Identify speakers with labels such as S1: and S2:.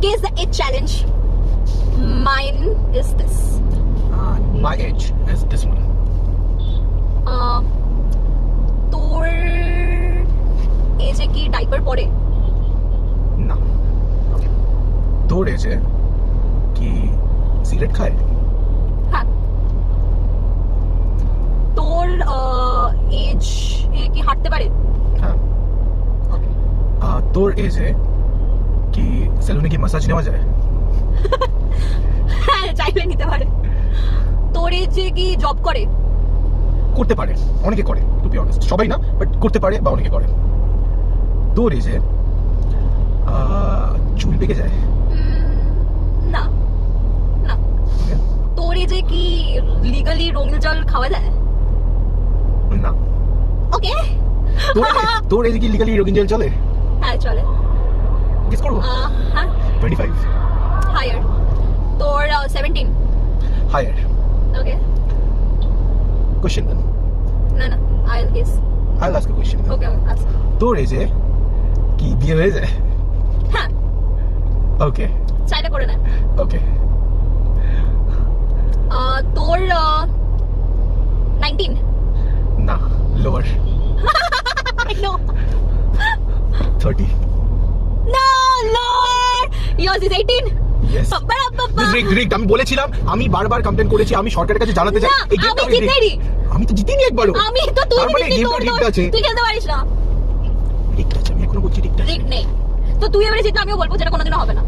S1: Guess the age challenge. Mine is this.
S2: My age is this one.
S1: তোর এজে কি diaper পরে?
S2: না। Okay. তোর এজে কি সিগারেট খায়?
S1: হ্যাঁ। তোর এজ কি হাঁটতে পারে?
S2: হ্যাঁ। Okay. তোর এজে কি সেলুনে কি মাসাজ নেওয়া যায়?
S1: হ্যাঁ, চাইলে নিতে পারে। তোর এজে কি জব করে?
S2: করতে পারে, অনেকে করে, টু বি অনেস্ট, সবাই না, বাট করতে পারে বা অনেকে করে। তোর এজে চুল পেকে যায়?
S1: না না।
S2: Okay.
S1: তোর এজে কি লিগালি রঙিন জল খাওয়া যায়?
S2: না।
S1: ওকে।
S2: তোর এজে কি লিগালি রোগিন জেল চলে?
S1: হ্যাঁ চলে।
S2: গেস করবো?
S1: হ্যাঁ,
S2: 25.
S1: হায়ার। তোর 17।
S2: হায়ার।
S1: ওকে।
S2: কোশ্চেন দেন।
S1: না না, I'll guess.
S2: I'll ask a question.
S1: ওকে, আচ্ছা।
S2: তোর এজে কি বিয়ে হয়ে যায়?
S1: হ্যাঁ,
S2: ওকে
S1: চাইলে করে না।
S2: ওকে।
S1: তোর 19।
S2: না, lower.
S1: I know.
S2: 30.
S1: No, lower. Yours is 18.
S2: Yes.
S1: বাবা।
S2: রিক, আমি বলেছিলাম, আমি বারবার কমপ্লেন করেছি, আমি সরকারের কাছে জানাতে চাই
S1: না,
S2: এই গেমটা
S1: আমি জিতেনি।
S2: আমি তো জিতিনি একবারও।
S1: আমি তো তুই
S2: তার মানে
S1: জিতলি,
S2: গেমটা রিক আছে।
S1: তুই খেলতে পারিস না।
S2: রিক আছে, আমি এখনো বলছি রিক আছে।
S1: রিক নেই। তো তুই এবারে জিতলে আমিও বলবো যেটা কোনোদিনও হবে না।